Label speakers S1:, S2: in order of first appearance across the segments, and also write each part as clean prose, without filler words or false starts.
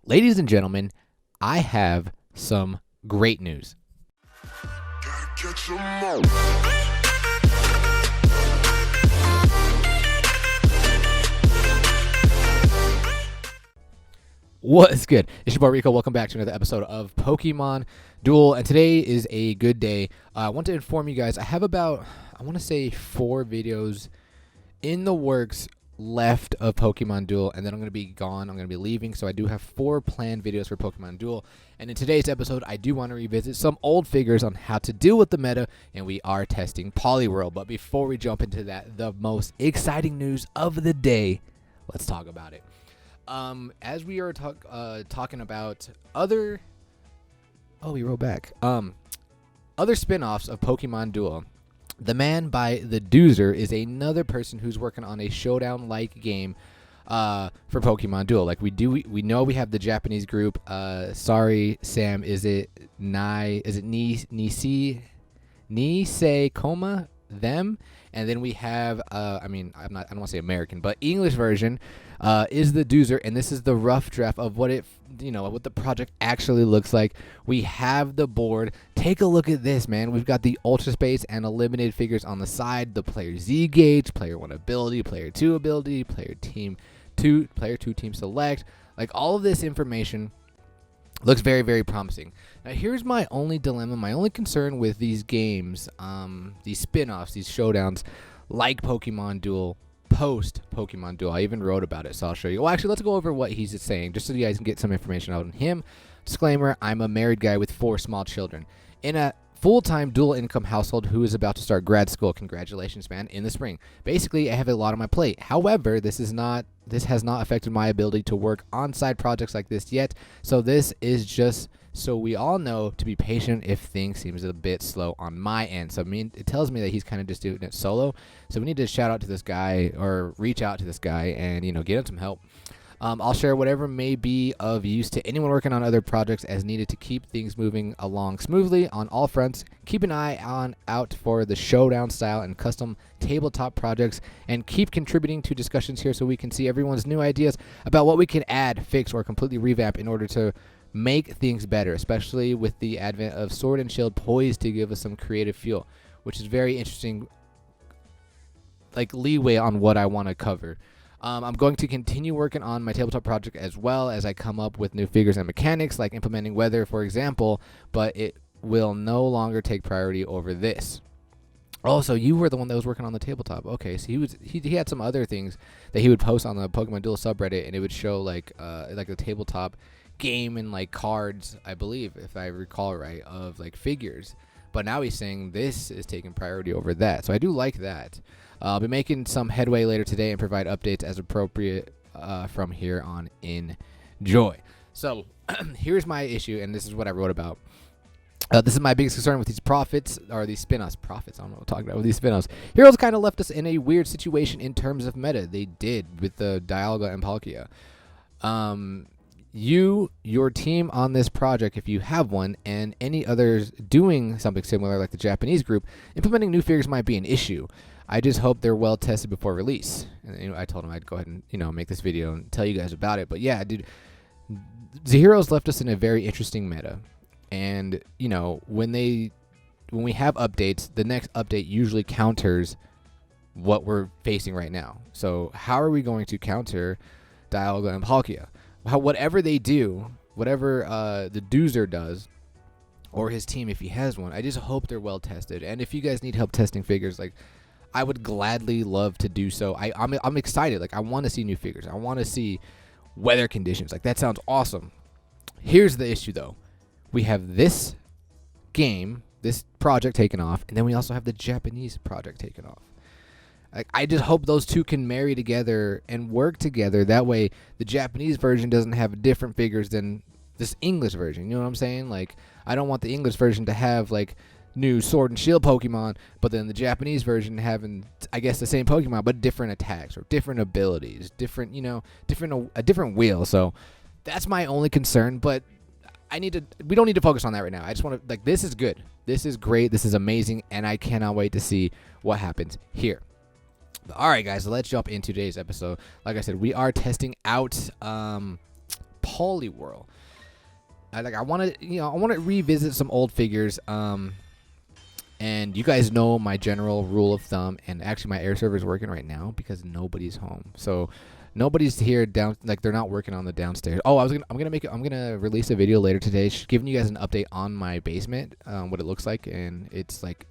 S1: Ladies and gentlemen, I have some great news. What is good? It's your boy Rico. Welcome back to another episode of Pokemon Duel, and today is a good day. I want to inform you guys, I have about, I want to say 4 videos in the works left of Pokemon Duel, and then I'm going to be gone. I'm going to be leaving, so I do have 4 planned videos for Pokemon Duel. And in today's episode, I do want to revisit some old figures on how to deal with the meta, and we are testing Poliwhirl. But before we jump into that, the most exciting news of the day, let's talk about it. As we are talking about other, other spin-offs of Pokemon Duel, the man by the Doozer is another person who's working on a showdown-like game for Pokemon Duel. Like we know we have the Japanese group. Sorry, Sam. Is it Nisei Koma? Them? And then we have, I don't want to say American, but English version is the Doozer, and this is the rough draft of what what the project actually looks like. We have the board. Take a look at this, man. We've got the Ultra Space and eliminated figures on the side, the Player Z gauge, Player 1 ability, Player 2 ability, Player 2 team select. Like all of this information looks very, very promising. Now, here's my only dilemma, my only concern with these games, these spin-offs, these showdowns, like Pokemon Duel, post-Pokemon Duel. I even wrote about it, so I'll show you. Well, actually, let's go over what he's saying, just so you guys can get some information out on him. Disclaimer, I'm a married guy with 4 small children. In a full-time dual-income household who is about to start grad school. Congratulations, man, in the spring. Basically, I have a lot on my plate. However, this has not affected my ability to work on side projects like this yet. So this is just so we all know to be patient if things seems a bit slow on my end. So it tells me that he's kind of just doing it solo. So we need to shout out to this guy or reach out to this guy and get him some help. I'll share whatever may be of use to anyone working on other projects as needed to keep things moving along smoothly on all fronts. Keep an eye out for the showdown style and custom tabletop projects, and keep contributing to discussions here so we can see everyone's new ideas about what we can add, fix, or completely revamp in order to make things better, especially with the advent of Sword and Shield poised to give us some creative fuel, which is very interesting, like leeway on what I want to cover. I'm going to continue working on my tabletop project as well as I come up with new figures and mechanics, like implementing weather, for example, but it will no longer take priority over this. Also, you were the one that was working on the tabletop. Okay, so he had some other things that he would post on the Pokemon Duel subreddit, and it would show like a tabletop game and like cards, I believe, if I recall right, of like figures. But now he's saying this is taking priority over that. So I do like that. I'll be making some headway later today and provide updates as appropriate from here on. Enjoy. So here's my issue, and this is what I wrote about. This is my biggest concern with these these spin-offs. I don't know what I'm talking about with these spin-offs. Heroes kind of left us in a weird situation in terms of meta. They did with the Dialga and Palkia. Your team on this project, if you have one, and any others doing something similar like the Japanese group, implementing new figures might be an issue. I just hope they're well tested before release. And I told him I'd go ahead and make this video and tell you guys about it. But yeah, dude, the heroes left us in a very interesting meta. And when we have updates, the next update usually counters what we're facing right now. So how are we going to counter Dialga and Palkia? Whatever they do, whatever the Doozer does, or his team if he has one, I just hope they're well tested. And if you guys need help testing figures, like, I would gladly love to do so. I'm excited. Like, I want to see new figures. I want to see weather conditions. Like, that sounds awesome. Here's the issue, though. We have this game, this project taken off, and then we also have the Japanese project taken off. Like, I just hope those two can marry together and work together. That way, the Japanese version doesn't have different figures than this English version. You know what I'm saying? Like, I don't want the English version to have, like, new Sword and Shield Pokemon, but then the Japanese version having, I guess, the same Pokemon, but different attacks or different abilities, different wheel. So that's my only concern, but we don't need to focus on that right now. I just want to, like, this is good. This is great. This is amazing, and I cannot wait to see what happens here. All right, guys, so let's jump into today's episode. Like I said, we are testing out Poliwhirl. I want to revisit some old figures. And you guys know my general rule of thumb, and actually my air server is working right now because nobody's home. So nobody's here down, like they're not working on the downstairs. Oh, I'm gonna release a video later today, giving you guys an update on my basement, what it looks like, and it's like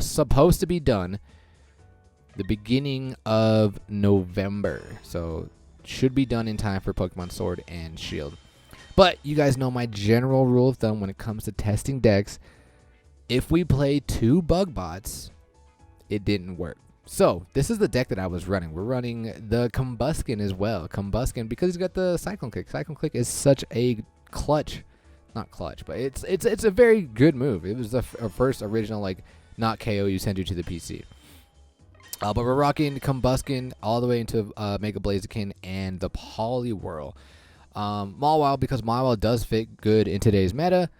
S1: supposed to be done the beginning of November. So should be done in time for Pokemon Sword and Shield. But you guys know my general rule of thumb when it comes to testing decks. If we play 2 bug bots, it didn't work. So this is the deck that I was running. We're running the Combuskin as well. Combuskin because he's got the Cyclone Click. Cyclone Click is such a not clutch, but it's a very good move. It was the first original like not KO you send you to the PC. But we're rocking Combuskin all the way into Mega Blaziken and the Poliwhirl. Mawile because Mawile does fit good in today's meta.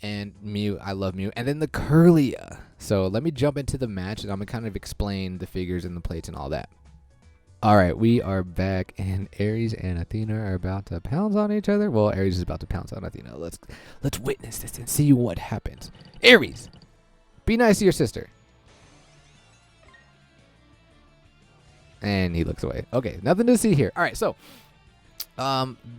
S1: And Mew, I love Mew. And then the Curlia. So let me jump into the match, and I'm going to kind of explain the figures and the plates and all that. All right, we are back, and Ares and Athena are about to pounce on each other. Well, Ares is about to pounce on Athena. Let's witness this and see what happens. Ares, be nice to your sister. And he looks away. Okay, nothing to see here. All right, so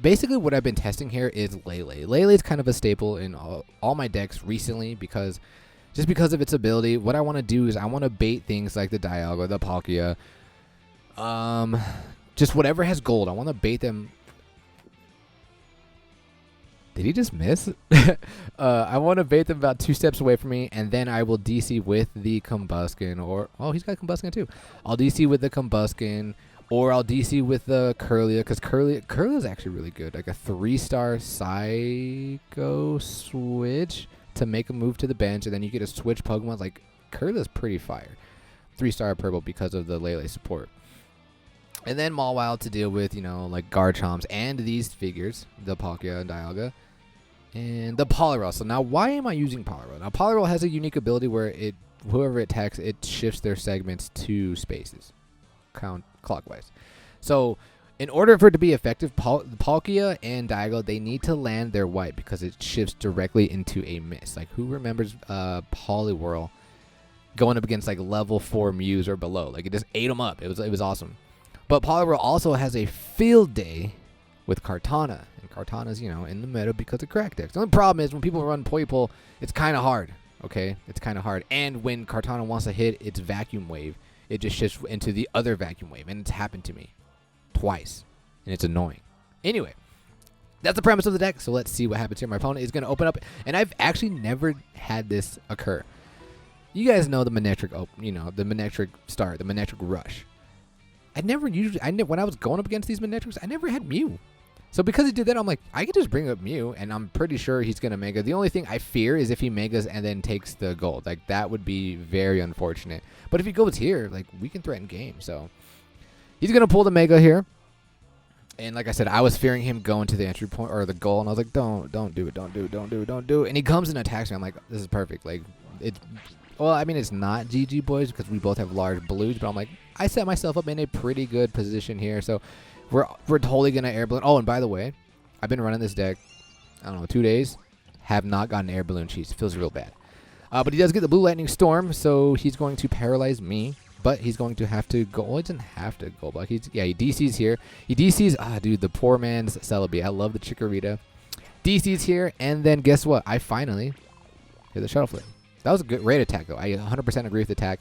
S1: basically what I've been testing here is Lele. Lele is kind of a staple in all my decks recently because of its ability. What I want to do is I want to bait things like the Dialga, the Palkia, just whatever has gold. I want to bait them. Did he just miss? I want to bait them about 2 steps away from me, and then I will DC with the Combuskin, or oh, he's got Combuskin too. I'll DC with the Combuskin. Or I'll DC with the Curlia, because Curlia is actually really good. Like a 3-star Psycho switch to make a move to the bench, and then you get a switch Pokemon. Like, Curlia's pretty fire. 3-star purple because of the Lele support. And then Mawile to deal with, like Garchomps and these figures, the Palkia and Dialga. And the Poliwhirl. So now, why am I using Poliwhirl? Now, Poliwhirl has a unique ability where whoever it attacks, it shifts their segments 2 spaces. Clockwise. So in order for it to be effective, Palkia and Dialga, they need to land their white because it shifts directly into a miss. Like, who remembers Poliwhirl going up against like level 4 Mews or below? Like, it just ate them up. It was awesome. But Poliwhirl also has a field day with Kartana, and Kartana's in the meta because of crack decks. The only problem is when people run Poipole, it's kind of hard. Okay, it's kind of hard. And when Kartana wants to hit its Vacuum Wave, it just shifts into the other Vacuum Wave, and it's happened to me twice, and it's annoying. Anyway, that's the premise of the deck, so let's see what happens here. My opponent is going to open up, and I've actually never had this occur. You guys know the Manectric, the Manectric start, the Manectric rush. When I was going up against these Manectrics, I never had Mew. So because he did that, I'm like, I could just bring up Mew, and I'm pretty sure he's going to Mega. The only thing I fear is if he Megas and then takes the gold. Like, that would be very unfortunate. But if he goes here, like, we can threaten game. So he's going to pull the Mega here. And like I said, I was fearing him going to the entry point or the goal, and I was like, don't do it. And he comes and attacks me. I'm like, this is perfect. Like, it's not GG, boys, because we both have large blues, but I'm like, I set myself up in a pretty good position here. So we're totally going to air balloon. Oh, and by the way, I've been running this deck, 2 days. Have not gotten air balloon cheese. It feels real bad. But he does get the Blue Lightning Storm, so he's going to paralyze me. But he's going to have to go. Well, he doesn't have to go block. He DCs here. He DCs. Dude, the poor man's Celebi. I love the Chikorita. DCs here, and then guess what? I finally hit the Shuttle Flip. That was a great attack, though. I 100% agree with the attack.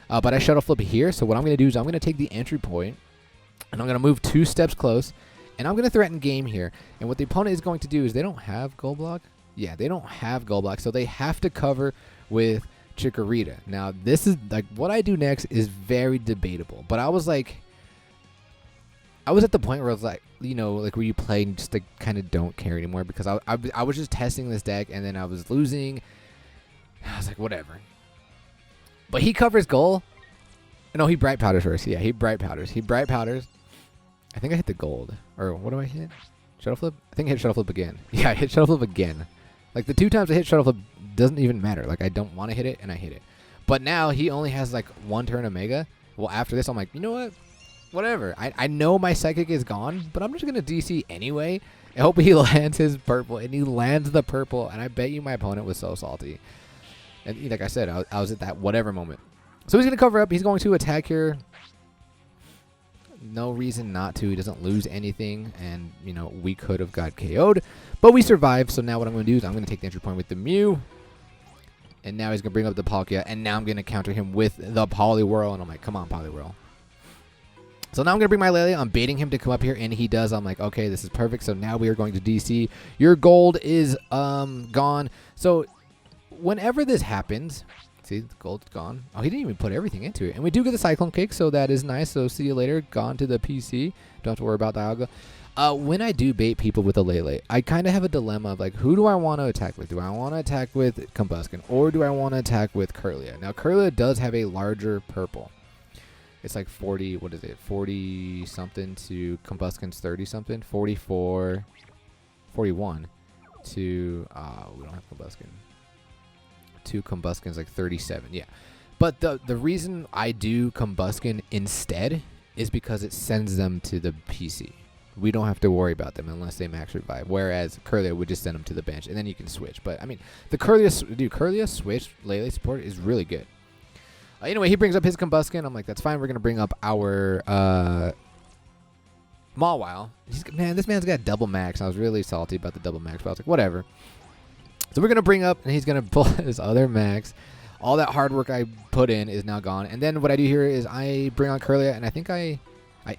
S1: But I Shuttle Flip here, so what I'm going to do is I'm going to take the entry point, and I'm going to move 2 steps close, and I'm going to threaten game here. And what the opponent is going to do is they don't have Gold Block. Yeah, they don't have Gold Block, so they have to cover with Chikorita. Now, this is, like, what I do next is very debatable. But I was at the point where I was like, where you play and just, like, kind of don't care anymore. Because I was just testing this deck, and then I was losing. I was like, whatever. But he covers goal. No, he Bright Powders first. Yeah, he Bright Powders. I think I hit the gold. Or what do I hit? Shuttle Flip? I think I hit Shuttle Flip again. Yeah, I hit Shuttle Flip again. Like, the 2 times I hit Shuttle Flip doesn't even matter. Like, I don't want to hit it, and I hit it. But now he only has, like, 1 turn of Mega. Well, after this, I'm like, you know what? Whatever. I know my Psychic is gone, but I'm just going to DC anyway. I hope he lands his purple, and he lands the purple, and I bet you my opponent was so salty. And like I said, I was at that whatever moment. So he's going to cover up. He's going to attack here. No reason not to. He doesn't lose anything, and, you know, we could have got KO'd, but we survived. So now what I'm going to do is I'm going to take the entry point with the Mew, and now he's going to bring up the Palkia, and now I'm going to counter him with the Poliwhirl, and I'm like, come on, Poliwhirl. So now I'm going to bring my Lele. I'm baiting him to come up here, and he does. I'm like, okay, this is perfect. So now we are going to DC. Your gold is gone. So whenever this happens, see, the gold's gone. Oh, he didn't even put everything into it. And we do get the Cyclone Kick, so that is nice. So see you later. Gone to the PC. Don't have to worry about Dialga. When I do bait people with a Lele, I kind of have a dilemma of, like, who do I want to attack with? Do I want to attack with Combuskin, or do I want to attack with Kirlia? Now, Kirlia does have a larger purple. It's like 40, what is it, 40-something to Combuskin's 30-something? 44, 41 to, we don't have Combuskin. To Combuskin's like 37, yeah. But the reason I do Combuskin instead is because it sends them to the PC. We don't have to worry about them unless they max revive, whereas Kirlia would just send them to the bench, and then you can switch. But, I mean, the Kirlia switch Lele support is really good. Anyway, he brings up his Combuskin. I'm like, that's fine. We're going to bring up our Mawile. Man, this man's got double max. I was really salty about the double max, but I was like, whatever. So we're going to bring up, and he's going to pull his other max. All that hard work I put in is now gone. And then what I do here is I bring on Kirlia, and I think I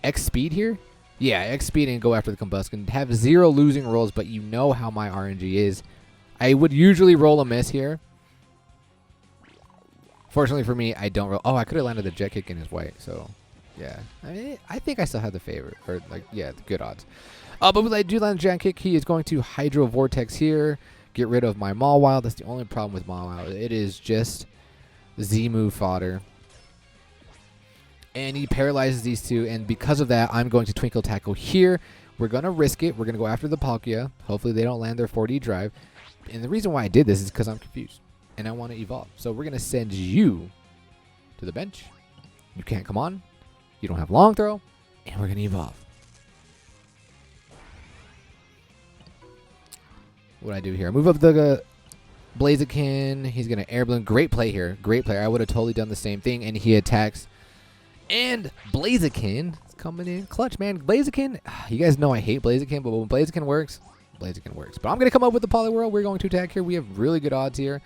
S1: X-speed here. Yeah, X-speed and go after the Combuskin. Have 0 losing rolls, but you know how my RNG is. I would usually roll a miss here. Fortunately for me, I don't roll. Oh, I could have landed the jet kick in his white. So, yeah. I think I still have the favorite. Or, like, yeah, the good odds. But when I do land the jet kick, he is going to Hydro Vortex here. Get rid of my Mawile. That's the only problem with Mawile. It is just Z-move fodder. And he paralyzes these two. And because of that, I'm going to Twinkle Tackle here. We're going to risk it. We're going to go after the Palkia. Hopefully they don't land their 4D drive. And the reason why I did this is because I'm confused. And I want to evolve. So we're going to send you to the bench. You can't come on. You don't have long throw. And we're going to evolve. What do I do here? I move up the Blaziken. He's going to Air Balloon. Great play here. Great play. I would have totally done the same thing. And he attacks. And Blaziken is coming in clutch, man. Blaziken. You guys know I hate Blaziken. But when Blaziken works, Blaziken works. But I'm going to come up with the Poliwhirl. We're going to attack here. We have really good odds here.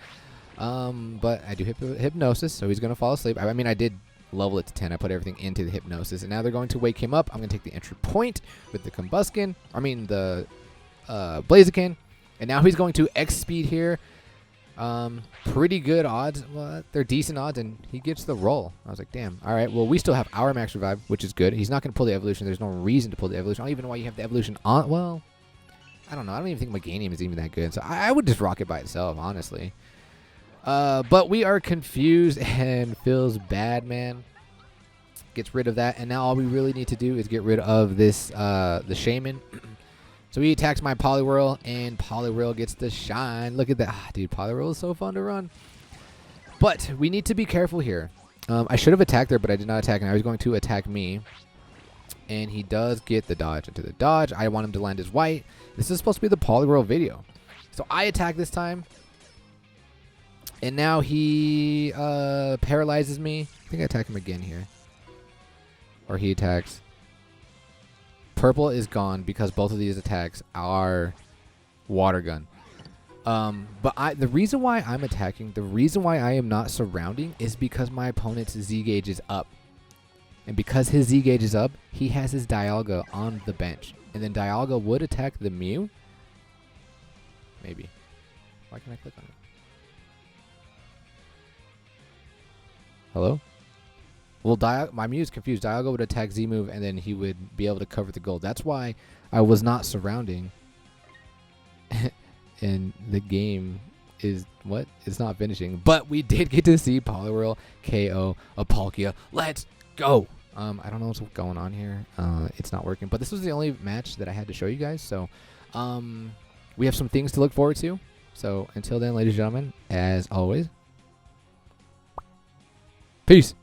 S1: But I do Hypnosis, so he's going to fall asleep. I mean, I did level it to 10. I put everything into the Hypnosis, and now they're going to wake him up. I'm going to take the entry point with the Combuskin. I mean, the Blaziken. And now he's going to X-speed here. Pretty good odds. Well, they're decent odds, and he gets the roll. I was like, damn. All right, well, we still have our max revive, which is good. He's not going to pull the evolution. There's no reason to pull the evolution. I don't even know why you have the evolution on. Well, I don't know. I don't even think Meganium is even that good. So I would just rock it by itself, honestly. But we are confused and feels bad, man. Gets rid of that. And now all we really need to do is get rid of this, the Shaman. So he attacks my Poliwhirl, and Poliwhirl gets the shine. Look at that. Dude, Poliwhirl is so fun to run. But we need to be careful here. I should have attacked there, but I did not attack. And I was going to attack me. And he does get the dodge into the dodge. I want him to land his white. This is supposed to be the Poliwhirl video. So I attack this time. And now he paralyzes me. I think I attack him again here. Or he attacks. Purple is gone because both of these attacks are water gun. But the reason why I'm attacking, the reason why I am not surrounding is because my opponent's Z gauge is up. And because his Z gauge is up, he has his Dialga on the bench. And then Dialga would attack the Mew. Maybe. Why can't I click on it? Hello? Well, my Mew's confused. Dialga would attack Z-move, and then he would be able to cover the gold. That's why I was not surrounding. And the game is, what? It's not finishing. But we did get to see Poliwhirl KO a Palkia. Let's go! I don't know what's going on here. It's not working. But this was the only match that I had to show you guys. So we have some things to look forward to. So until then, ladies and gentlemen, as always, peace.